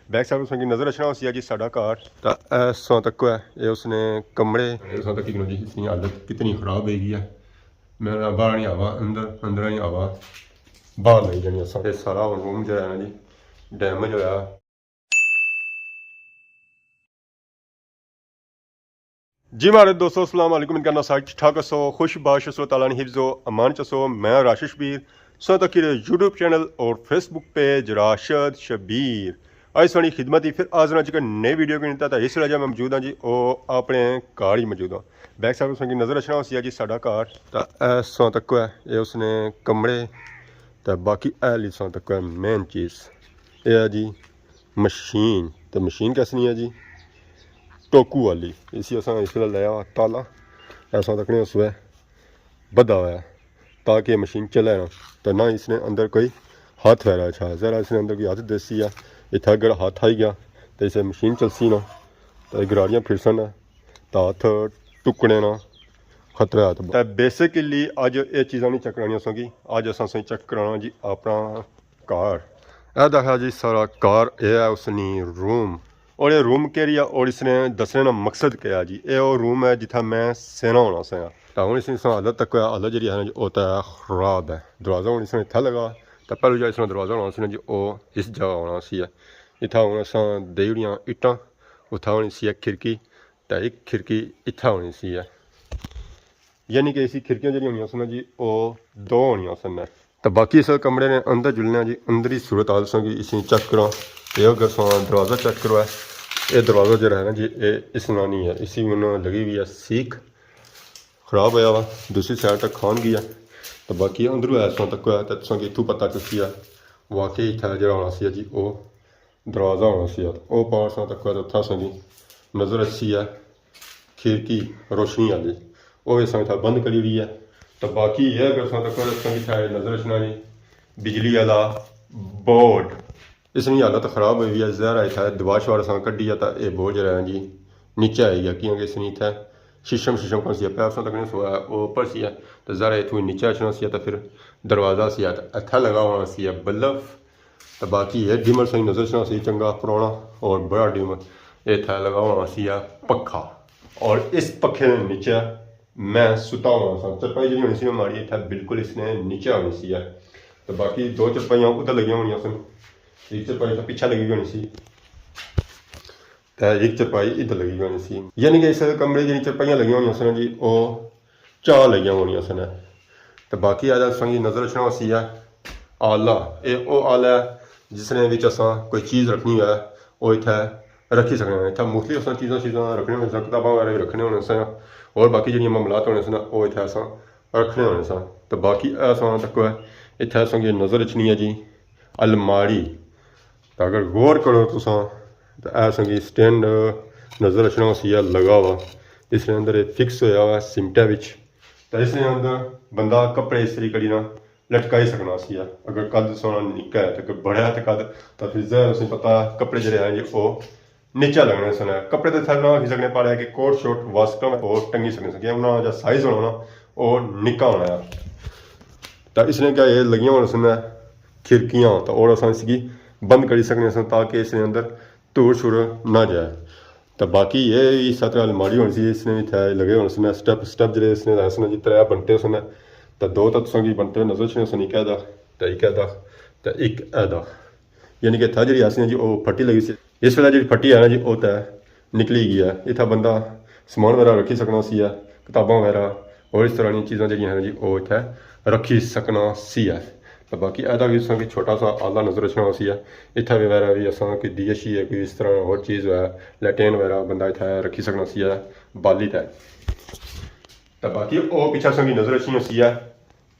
Back side संगी नज़र रचना सी जी साडा घर तो ऐसों तक है ये उसने कमरे ऐसों तक जी इसकी हालत कितनी खराब होगी है। मेरा बाहर नहीं आवा अंदर नहीं आवा बाहर नहीं जानी सारे सारा रूम जो है ना जी डैमेज होया। जी मारे दोस्तों अस्सलाम वालेकुम इनका ना साइट ठाक सो खुश बाश सो ताला हिफ्ज़ो अमान चसो मैं राशिश बीर सो तक यूट्यूब चैनल और फेसबुक पेज राशद शबीर आज सोनी खिदमत ही फिर आज ना नई वीडियो की निता इस वजह मैं मौजूद हाँ जी वो अपने घर ही मौजूद हाँ। बैक साइड संगी नज़र रचना हो जी साडा घर तो ऐसों तक है ये उसने कमरे तो बाकी ऐसों तक है मेन चीज़ ये है जी मशीन। तो मशीन कैसी नहीं है जी टोकू वाली इसी असा इसलिए लिया ताला ऐसा तकने उसमें बदा हुआ है ताकि मशीन चले ना तो ना इसने अंदर कोई हाथ वैरा अच्छा ज़रा इसने अंदर कोई हाथ देसी है इतना अगर हाथ आई गया तो इसे मशीन चलसी ना तो गरारियाँ फिरसन तो हाथ टुकने ना खतरा है। तो बेसिकली अज ये चीज़ा नहीं चेक करानी सकी अज असा चेक कराना जी अपना कार यह देखा जी सारा कार यह है उसनी रूम और ये रूम के रिया और इसने दसने का मकसद क्या है जी ये वो रूम है जिथा मैं सेना होना सया तो हूँ इस हालत तक हालत जी है वो तो खराब है। दरवाज़ा हूँ इसने इतना लगा तो पहले जो इसने दरवाज़ा होना सी जी वो इस जगह होना सी इतना हूँ अस दे ओड़ियाँ इट्टां उतना होनी सी खिड़की तो एक खिड़की इतना होनी सी यानी कि इसी खिड़कियाँ जी होनी सन जी वो दो होनी सन तो बाकी इस कमरे ने अंदर जुलने जी अंदर ही सूरत हाल संगी इसी चेक करो ये अगर दरवाज़ा चेक करो है ये दरवाज़ा जो है ना जी ये इसना नहीं है इसी में लगी हुई है सीख खराब होया वा दूसरी साइड तक खान गया तो बाकी अंदरों ऐसा तक है तो इतों पता चलती है वाकई इतना जो होना सी जी वो दरवाज़ा होना सी वो पास तक है तो उतना संगी नज़र अच्छी है खिड़की रोशनी वाली वो इस समय बंद करी हुई है। तो बाकी ये अगर तक नज़र रचना जी बिजली वाला बोर्ड इसकी हालत खराब हुई है जहर इतना दवा शवार अस कड्डी है तो यह बोझ रहा है जी नीचे आई गया क्योंकि इसने इतना शीशम कौन सी पैर तक नहीं सोया वो ऊपर सी है तो जरा इतों नीचे अचना सी तो फिर दरवाज़ा सी तो इतना लगा होना सी बल्ब तो बाकी ये डिमर सही नज़र चना सी चंगा पुराना और बड़ा डिमर ये इतना लगा होना सी पखा और इस पखे के नीचे मैं सुता होना सा चरपाई जी होनी सी माड़ी इतना बिल्कुल इसने नीचे होनी सी तो बाकी दो चरपाइयाँ उधर लगी होनी सन एक चरपाई तो पीछे लगी होनी सी तो एक चरपाई इधर लगी होनी सी यानी कि इस कमरे जी चरपाइयाँ लगी होनी सन जी वो चार लगी होनी सन। तो बाकी आज संगी नज़र रचना सी आला ये वो आला है जिसने भी अस कोई चीज़ रखनी है वो इतना रखी सकने इतना मुख्तलिफ अस चीज़ा रखने होने सन किताबा वगैरह भी रखने होने सन और बाकी जी मामलात होने सन वो इतना अस रखने होने सन। तो बाकी ऐसा तक है इतना संगी नज़र रचनी है जी अलमारी तो अगर गौर करो तुसा तो ऐ संगी स्टैंड नज़र रचना सी लगा हुआ इसने अंदर फिक्स होया हुआ सिमटा बिच तो इसने अंदर बंदा कपड़े इस्त्री करी ना लटकाई सकना सी अगर कद सोना निका है तो बड़ा है तो कद तो फिर जहर उसे पता कपड़े जो हैं जी वो नीचा लगने सन कपड़े तो थल ना रखी सकने पा कि कोट शोट वास्कम और टंगी सकने सके उन्होंने जो साइज होना ना वो निका होना है। तो इसने क्या ये लगियां होने सन खिड़कियाँ तो और अस इसकी बंद करी सकने सन ताकि इसके अंदर धूड़ छुड़ ना जाए। तो बाकी ये इस तरह अलमारी होनी सी इसने भी थे लगे होने सन स्टैप जो इसने सन जी त्रै बनते सन तो दो तत्सों की बनते नजर छने सन एक ऐदा तो एक ऐदा तो एक ऐदा यानी कि था जी ऐसी जी वो फटी लगी सी इस वेले जी फटी है ना जी वो तो निकली गई है इतना बंदा समान वगैरह रखी सकना सी किताबा वगैरह और इस तरह की चीज़ा जी जी वो इतना रखी सकना सी तो बाकी ऐदा भी असा छोटा सा आला नज़र रचना सी इतना वगैरह भी अस कोई दियशी है कोई इस तरह और चीज़ है लैटेन वगैरह बंदा इतना रखी सकना सी बाली तय। तो बाकी वो पीछे संगी नज़र रचनी सी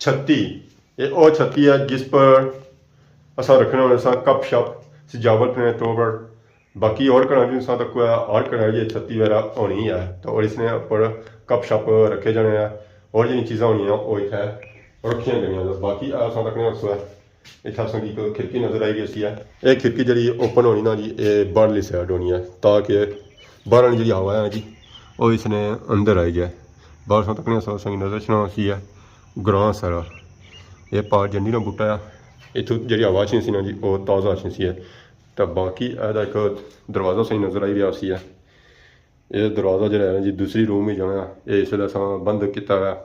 छत्ती ये वो छत्ती है जिस पर अस रखने होने सा कप शप सजावट ने तौर पर बाकी और घरों भी तक आर्ट करा ये छत्ती वगैरह होनी है तो और इसने ऊपर कप शप रखे जाने और जी चीज़ा होनी वो इतना रखिया गई। बाकी असा रखने इतना संगी खिड़की नज़र आई गई सी ये खिड़की जी ओपन होनी ना जी ये बाहरली साइड होनी है ताकि बाहर जी हवा है जी वो इसने अंदर आई जाए बाहर तक संगी नज़र चना सी ग्रां सारा ये पार जंडी ना बूटा इतों जी हवा अच्छी सी ना जी वो ताज़ा अच्छी सी तो बाकी ਇਹਦਾ ਇੱਕ ਦਰਵਾਜ਼ਾ ਸਹੀ ਨਜ਼ਰ ਆਈ ਰਿਹਾ ਸੀ ਇਹ ਦਰਵਾਜ਼ਾ ਜਿਹੜਾ ਹੈ ਜੀ ਦੂਸਰੀ ਰੂਮ ਵਿੱਚ ਜਾਣਾ ਇਹ ਇਸ ਵੇਲੇ ਅਸਾਂ ਬੰਦ ਕੀਤਾ ਹੋਇਆ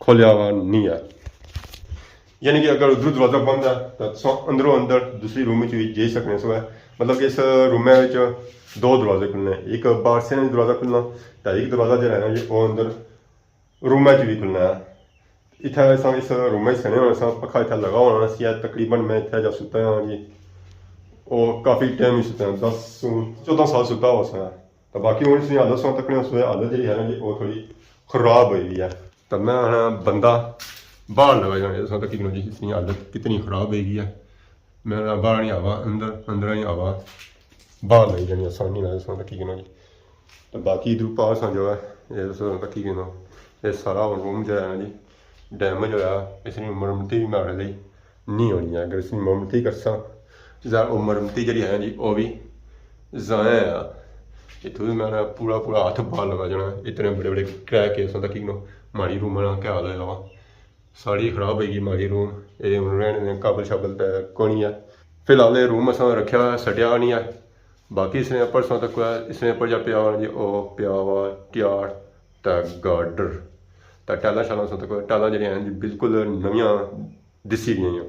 ਖੋਲਿਆ ਵਾ ਨਹੀਂ ਹੈ यानी कि अगर उधर दरवाज़ा बंद है तो अंदरों अंदर दूसरी रूम में भी जा सकने सो है मतलब कि इस रूम में दो दरवाजे खुलने एक बाहर से दरवाज़ा खुलना तो एक दरवाज़ा जो है ना जी वो अंदर रूम में भी खुलना है इतना अस इस रूम में सने होना पखा इतना लगा होना सी तकरीबन मैं इतना जा सुता हाँ जी वो काफ़ी टाइम ही सुता 10-14 साल सुता हो सका तो बाकी हूँ इसकी हालत सौ तक उस हालत जी है ना जी वो थोड़ी खराब हुई है तो मैं बंदा बाहर लगा जाने दसा तक जी इसकी हालत कितनी खराब होगी है मैं बाहर नहीं आवा अंदर नहीं आवा बाहर लगी जानी आसानी ना दसा तक जी तो बाकी इधर पास जो है ये दसा तक ये सारा रूम जो है ना जी डैमेज होया इसकी मरम्मती भी मारे लिए नहीं होनी है अगर इसकी मरम्मती करसा वो मरम्मती जी है जी वो भी ज़ाया है इतों भी मैं पूरा हाथ बाहर लगा जाना इतने बड़े बड़े क्रैक है दसा तक माड़ी रूम क्या हाल है सारी खराब होगी माड़ी रूम ये रहने काबल शाबल तो कोई नहीं है फिलहाल ये रूम असा रखा सटिया नहीं है बाकी इसने परसों तक इसने पर जा पिया जी वो पिया वा ट्यार तो गार्डर तो टाइल शाला तक टाइल जी जी बिल्कुल नवियां दिसी दी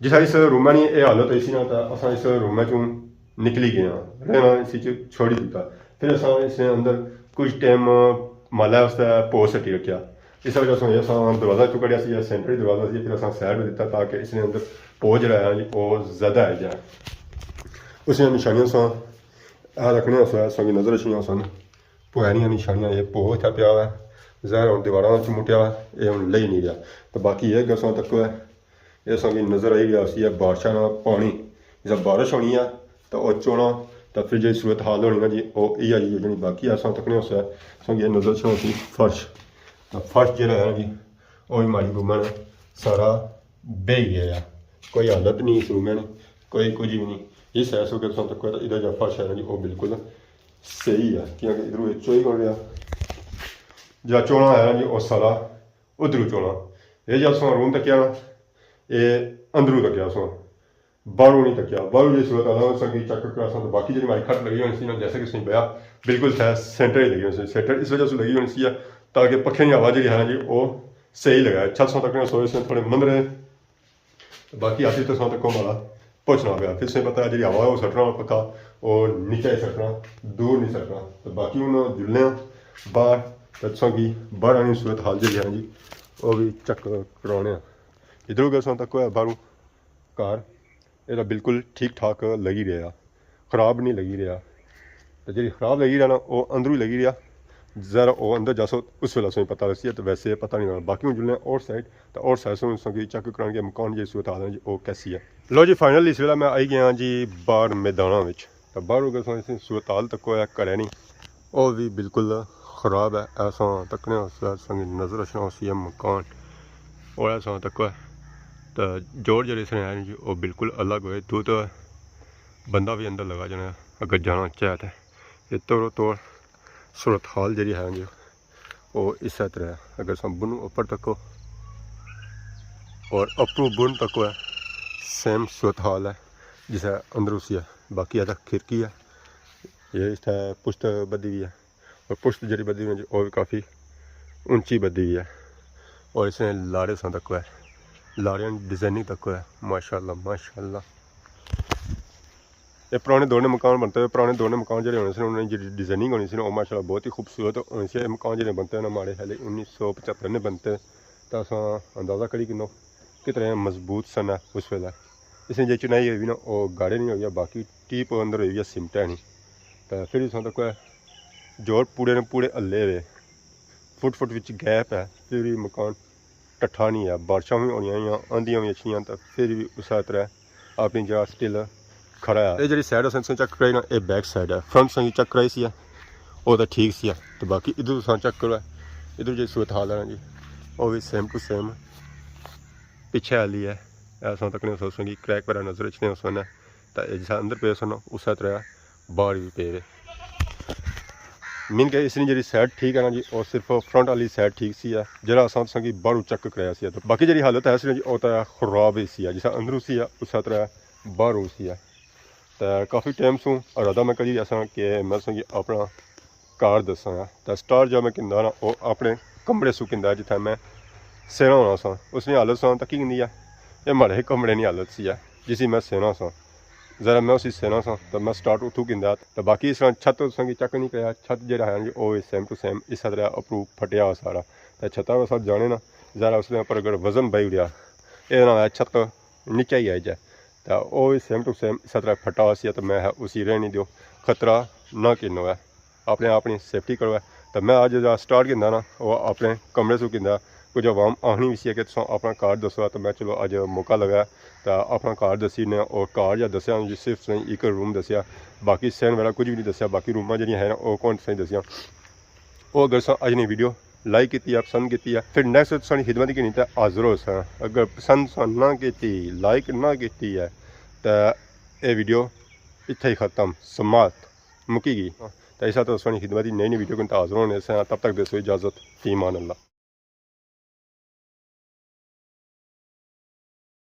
जिस इस रूम की यह हालत हुई सी ना तो अस इस रूम चों निकली गए रहना इसी छोड़ी दिता फिर अस इसने अंदर कुछ टाइम माला उसका पो सटी रखा इस वजह से दरवाज़ा चुक कड़िया सेंटर दरवाज़ा से फिर अस साइड में दिता ताकि इसने अंदर पो जरा है जी वो ज़्यादा है जाए उसने निशानियां सा रखने की नज़र अच्छी सन पुरानिया निशानियां ये पो इतना पिया है जहर हम दीवारों चमुटिया ये हम ले नहीं रहा तो बाकी ये गसों तक है ये की नज़र आई रहा सी बारिशा ना पानी जब बारिश होनी है तो वह चोना तो फिर जो सूरत हाल होनी है जी वो यही आई है बाकी ऐसा तक नहीं हो ये नज़र अच्छी फर्श तो फर्श जो है जी वो भी माड़ी रूम ने सारा बह गया कोई हालत नहीं इस रूम में कोई कुछ भी नहीं इस ऐसो के तक इधर जो फर्श है जी वो बिल्कुल सही है क्योंकि इधरों चोई कर रहा जो चोना है जी वो सारा उधरों चोना ये जब सो रूम तक ये अंदरों तक सो बाहरों नहीं तकिया बाहरों जो सूरत आला की चेक करा तो बाकी जी हमारी खट लगी होनी सी जैसे कि उसने बया बिल्कुल सेंटर ही लगी होनी सेंटर इस वजह से लगी होनी सी ताकि पखे की आवाज़ जी है जी वो सही लगा छत सौ तक सोए से थोड़े मंद रहे बाकी आती तो सौ तक माला पहुँचना पाया फिर से पता जी हवा वो सटना पक्का और नीचे ही सटना दूर नहीं सटना तो बाकी उन्होंने जुलने बाहर तत्सों की बाहर आनी सूरत हाल जी है जी वो भी चेक करवाने इधरों गए सौ तक बाहरों कार ये बिल्कुल ठीक ठाक लगी रहा खराब नहीं लगी रहा तो जी खराब लगी रहा ना वो अंदरों ही लगी रहा जरा वो अंदर जासो उस वेला सो पता लसी तो वैसे पता नहीं लगा बाकी जुलने और साइड सो चेक कराने मकान जी सूरत हाल है जी वो कैसी है लो जी फाइनल इस वेला मैं आई गया जी बाहर मैदाना तो बाहर गए सूरत हाल तक घरें नहीं वो भी बिल्कुल खराब है ऐसा तकने नज़र रखना उसी मकान और ऐसा तक तो जोड़ जरे इसने है जी वो बिल्कुल अलग हुए तो बंदा भी अंदर लगा जाना अगर जाना चाहे तो ये तोड़ सूरत हाल जी है जी वो इस तरह अगर सब बुन ऊपर तक हो और अपरू बुन तक है सेम सूरत हाल है जिसे अंदर उसी है बाकी है खिड़की है ये इस पुश्त बदी हुई है और पुश्त जी बदी हुई है वो भी काफ़ी ऊंची बदी हुई है और इसमें लाड़े सा तक है लाड़ियाँ डिज़ाइनिंग तक है माशाल्लाह ये पुराने दौर मकान बनते हैं पुराने दौर मकान जो होने से उन्होंने जी डिज़ाइनिंग होनी सी माशाल्लाह बहुत ही खूबसूरत होनी सी मकान जो बनते हैं माड़े हाले 1975 में बनते तो अस अंदाज़ा करी किनो कितने मजबूत सन है उस वेला इसमें जो चुनाई हुई ना वो गाड़े नहीं हुई बाकी टीप अंदर हुई है सिमट है नहीं तो फिर इस तक जोड़ पूरे ने पूरे हल्ले हुए फुट विच गैप है फिर भी मकान टट्ठा नहीं है बारिशां भी होनी या आंधियां भी अच्छियां तो फिर भी उस तरह अपनी जगह स्टिल खड़ा है ये जी साइड असें चेक कराई ना ये बैक साइड है फ्रंट संगी चेक कराई सी वो तो ठीक सी तो बाकी इधर तुम चेक करो इधर जो सूरत हाल है जी वो भी सेम टू सेम पिछे वाली है ऐसा तक नहीं सोच कि क्रैक पर नजर अच्छे उसने तो जिस अंदर पे सुनो उस तरह बाहर भी पे मीन के इसने जी साइड ठीक है ना जी और सिर्फ फ्रंट वाली साइड ठीक सी है जरा असा कि बाहरों चेक कराया सी तो बाकी जी हालत है जी वो तो खराब ही सी है जिस अंदर उसी है उस तरह बाहर उसी है तो तो काफ़ी टाइम सू इरादा मैं करी असा कि मैं तुसेंगी अपना घर दस्सां तो स्टार्ट जो मैं किंदा ना वो अपने कमरे सू किंदा जित्थै मैं सेना होना सा उसकी हालत सा तक्की किंदी है ये माड़े कमरे की हालत सी है जिसी मैं सेना सा जरा मैं उसी सेना सा तो मैं स्टार्ट उतू किंदा तो बाकी इस तरह छत तुसेंगी चेक नहीं किया छत जेह्ड़ा है वो सेम टू सेम इस तरह अप्रूव फटिया सारा तो छत्ता के साथ जाने ना जरा उसके ऊपर अगर वजन पाई उड़िया ये ना छत नीचे ही आई जाए तो वो सेम टू सेम इस तरह फटा हुआ सी तो मैं उसी रहने दो खतरा ना किन्नो है अपने अपनी सेफ्टी करो है तो मैं अज जो स्टार्ट किंदा ना वो अपने कमरे से किंदा कुछ आवाम आखनी भी सी कि तुम अपना घर दसो तो मैं चलो अज मौका लगा तो अपना घर दसी ने और घर जो दसिया सिर्फ एक रूम दसिया बाकी सैन वाला कुछ भी नहीं दसिया बाकी रूमां जो है वो कौन तुसें दसिया वो अगर तुसें अज ने वीडियो लाइक की है पसंद की है फिर नैक्सट साड़ी खिदमत की तो हाजिर हो सा अगर पसंद ना की लाइक ना की है तो ये वीडियो इत्थे ही ख़त्म समाप्त मुकी गई तो ऐसा तो साड़ी खिदमत नई नई वीडियो को हाजिर होने से तब तक दसो इजाज़त ईमान अल्लाह।